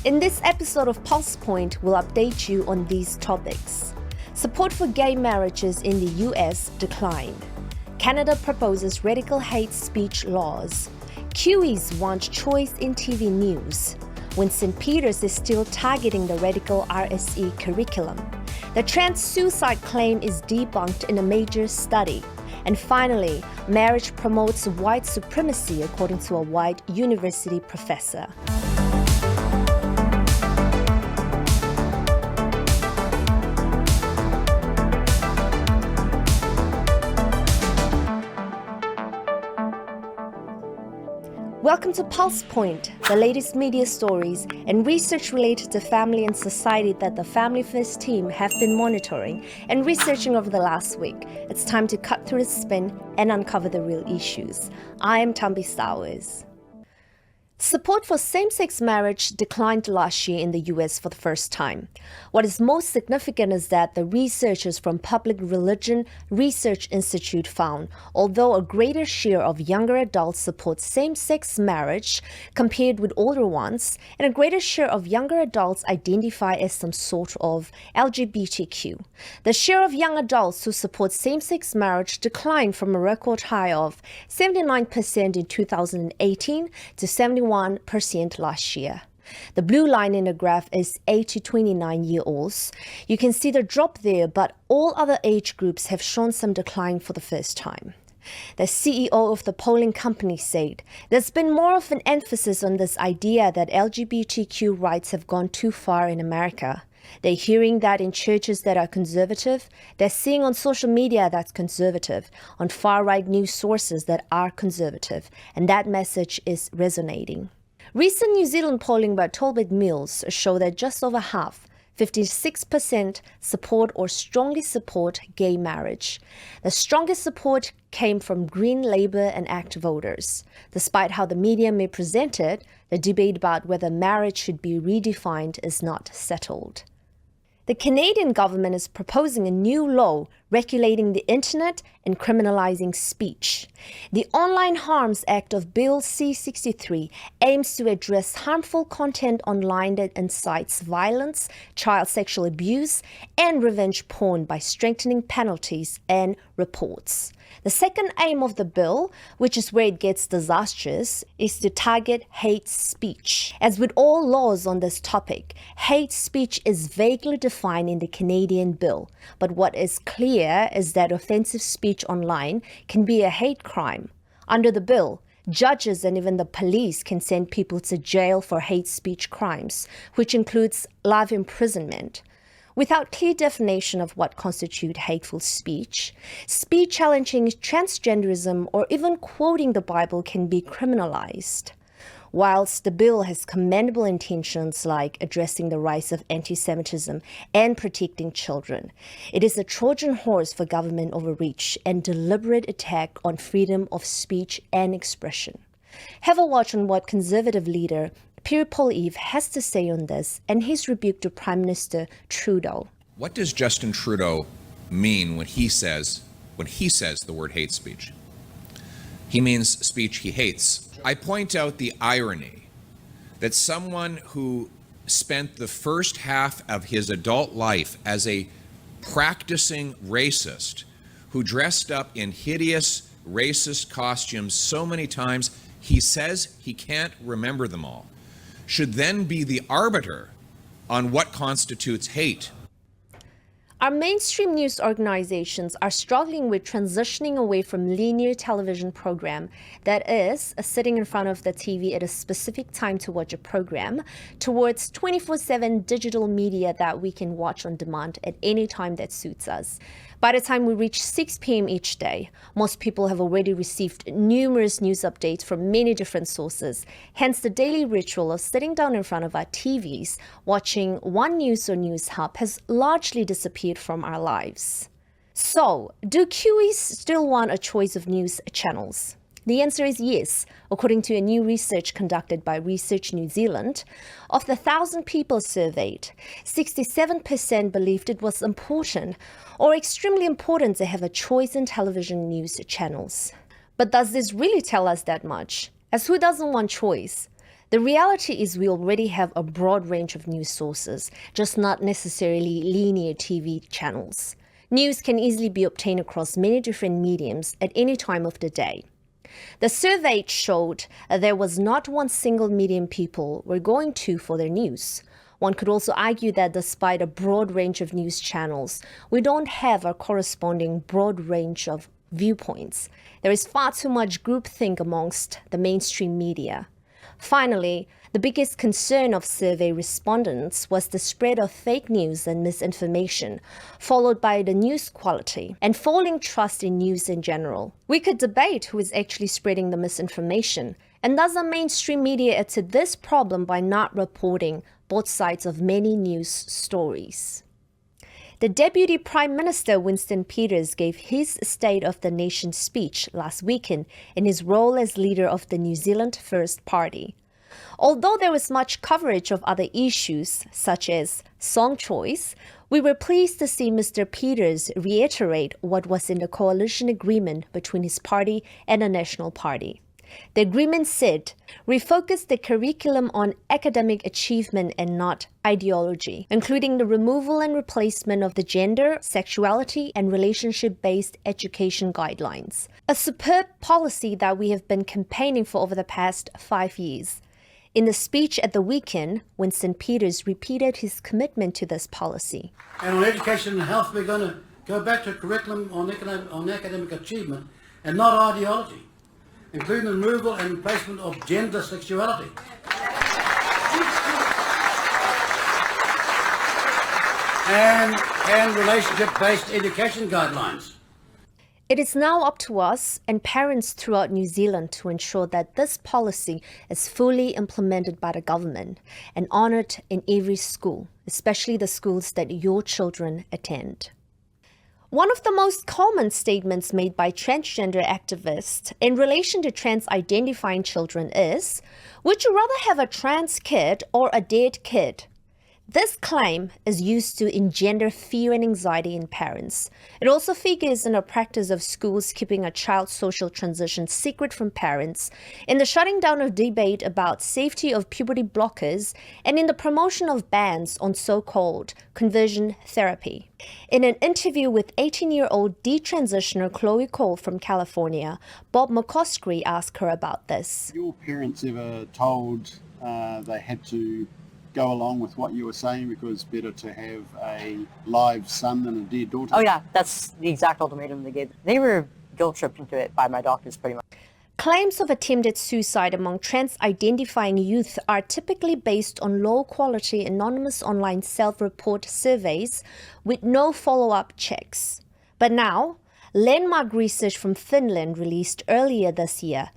In this episode of PulsePoint, we'll update you on these topics. Support for gay marriages in the US declined. Canada proposes radical hate speech laws. Kiwis want choice in TV news. Winston Peters is still targeting the radical RSE curriculum. The trans suicide claim is debunked in a major study. And finally, marriage promotes white supremacy according to a white university professor. Welcome to PulsePoint, the latest media stories and research related to family and society that the Family First team have been monitoring and researching over the last week. It's time to cut through the spin and uncover the real issues. I am Tambi Stowers. Support for same-sex marriage declined last year in the US for the first time. What is most significant is that the researchers from Public Religion Research Institute found, although a greater share of younger adults support same-sex marriage compared with older ones, and a greater share of younger adults identify as some sort of LGBTQ. The share of young adults who support same-sex marriage declined from a record high of 79% in 2018 to 71% last year. The blue line in the graph is 8 to 29-year-olds. You can see the drop there, but all other age groups have shown some decline for the first time. The CEO of the polling company said, "There's been more of an emphasis on this idea that LGBTQ rights have gone too far in America. They're hearing that in churches that are conservative. They're seeing on social media that's conservative, on far-right news sources that are conservative, and that message is resonating." Recent New Zealand polling by Talbot Mills show that just over half, 56%, support or strongly support gay marriage. The strongest support came from Green, Labour and ACT voters. Despite how the media may present it, the debate about whether marriage should be redefined is not settled. The Canadian government is proposing a new law regulating the internet and criminalizing speech. The Online Harms Act of Bill C-63 aims to address harmful content online that incites violence, child sexual abuse, and revenge porn by strengthening penalties and reports. The second aim of the bill, which is where it gets disastrous, is to target hate speech. As with all laws on this topic, hate speech is vaguely defined in the Canadian bill, but what is clear is that offensive speech online can be a hate crime. Under the bill, judges and even the police can send people to jail for hate speech crimes, which includes life imprisonment. Without clear definition of what constitutes hateful speech challenging transgenderism or even quoting the Bible can be criminalized. Whilst the bill has commendable intentions like addressing the rise of anti-Semitism and protecting children, it is a Trojan horse for government overreach and deliberate attack on freedom of speech and expression. Have a watch on what Conservative leader Pierre Poilievre has to say on this and his rebuke to Prime Minister Trudeau. What does Justin Trudeau mean when he says the word hate speech? He means speech he hates. I point out the irony that someone who spent the first half of his adult life as a practicing racist, who dressed up in hideous racist costumes so many times, he says he can't remember them all, should then be the arbiter on what constitutes hate. Our mainstream news organizations are struggling with transitioning away from linear television program, that is, sitting in front of the TV at a specific time to watch a program, towards 24/7 digital media that we can watch on demand at any time that suits us. By the time we reach 6 p.m. each day, most people have already received numerous news updates from many different sources. Hence, the daily ritual of sitting down in front of our TVs, watching One News or News Hub has largely disappeared from our lives. So, do Kiwis still want a choice of news channels? The answer is yes, according to a new research conducted by Research New Zealand. Of the 1,000 people surveyed, 67% believed it was important or extremely important to have a choice in television news channels. But does this really tell us that much? As who doesn't want choice? The reality is we already have a broad range of news sources, just not necessarily linear TV channels. News can easily be obtained across many different mediums at any time of the day. The survey showed there was not one single medium people were going to for their news. One could also argue that despite a broad range of news channels, we don't have a corresponding broad range of viewpoints. There is far too much groupthink amongst the mainstream media. Finally, the biggest concern of survey respondents was the spread of fake news and misinformation, followed by the news quality and falling trust in news in general. We could debate who is actually spreading the misinformation, and does the mainstream media add to this problem by not reporting both sides of many news stories. The Deputy Prime Minister Winston Peters gave his State of the Nation speech last weekend in his role as leader of the New Zealand First Party. Although there was much coverage of other issues, such as song choice, we were pleased to see Mr. Peters reiterate what was in the coalition agreement between his party and the National Party. The agreement said, refocus the curriculum on academic achievement and not ideology, including the removal and replacement of the gender, sexuality, and relationship-based education guidelines. A superb policy that we have been campaigning for over the past 5 years. In the speech at the weekend, Winston Peters repeated his commitment to this policy. And on education and health, we're going to go back to a curriculum on academic achievement and not ideology, including the removal and replacement of gender sexuality. And relationship-based education guidelines. It is now up to us and parents throughout New Zealand to ensure that this policy is fully implemented by the government and honoured in every school, especially the schools that your children attend. One of the most common statements made by transgender activists in relation to trans-identifying children is, would you rather have a trans kid or a dead kid? This claim is used to engender fear and anxiety in parents. It also figures in a practice of schools keeping a child's social transition secret from parents, in the shutting down of debate about safety of puberty blockers, and in the promotion of bans on so-called conversion therapy. In an interview with 18-year-old detransitioner Chloe Cole from California, Bob McCoskrie asked her about this. Your parents ever told they had to go along with what you were saying because it's better to have a live son than a dead daughter? Oh yeah, that's the exact ultimatum they gave. They were guilt-tripped into it by my doctors pretty much. Claims of attempted suicide among trans-identifying youth are typically based on low-quality anonymous online self-report surveys with no follow-up checks. But now, landmark research from Finland released earlier this year,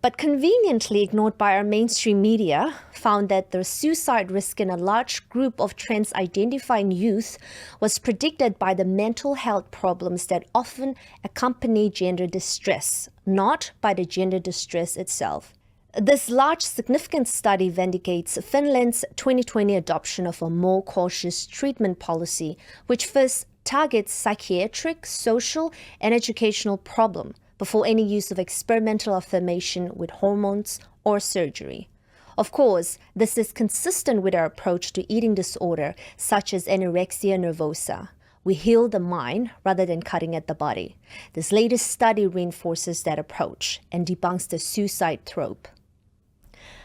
but conveniently ignored by our mainstream media, found that the suicide risk in a large group of trans-identifying youth was predicted by the mental health problems that often accompany gender distress, not by the gender distress itself. This large, significant study vindicates Finland's 2020 adoption of a more cautious treatment policy, which first targets psychiatric, social, and educational problems before any use of experimental affirmation with hormones or surgery. Of course, this is consistent with our approach to eating disorder, such as anorexia nervosa. We heal the mind rather than cutting at the body. This latest study reinforces that approach and debunks the suicide trope.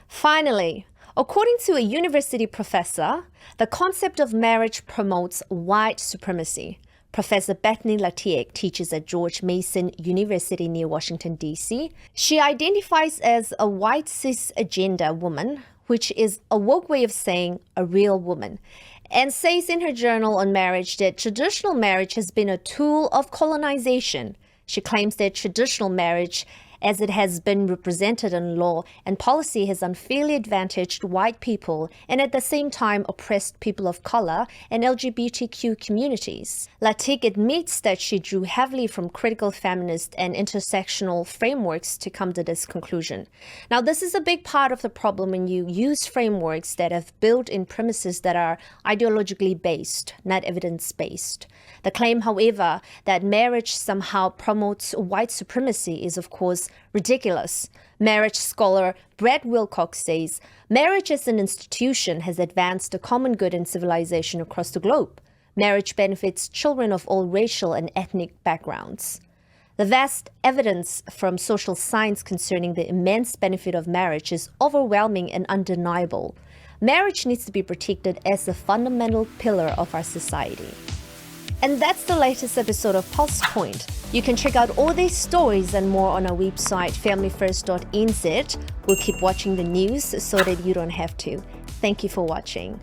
Finally, according to a university professor, the concept of marriage promotes white supremacy. Professor Bethany Latiek teaches at George Mason University near Washington, D.C. She identifies as a white cisgender woman, which is a woke way of saying a real woman, and says in her journal on marriage that traditional marriage has been a tool of colonization. She claims that traditional marriage, as it has been represented in law and policy, has unfairly advantaged white people and at the same time oppressed people of color and LGBTQ communities. Latiek admits that she drew heavily from critical feminist and intersectional frameworks to come to this conclusion. Now, this is a big part of the problem when you use frameworks that have built in premises that are ideologically based, not evidence-based. The claim, however, that marriage somehow promotes white supremacy is, of course, ridiculous, Marriage scholar Brad Wilcox says, marriage as an institution has advanced the common good and civilization across the globe. Marriage benefits children of all racial and ethnic backgrounds. The vast evidence from social science concerning the immense benefit of marriage is overwhelming and undeniable. Marriage needs to be protected as a fundamental pillar of our society. And that's the latest episode of PulsePoint. You can check out all these stories and more on our website, familyfirst.nz. We'll keep watching the news so that you don't have to. Thank you for watching.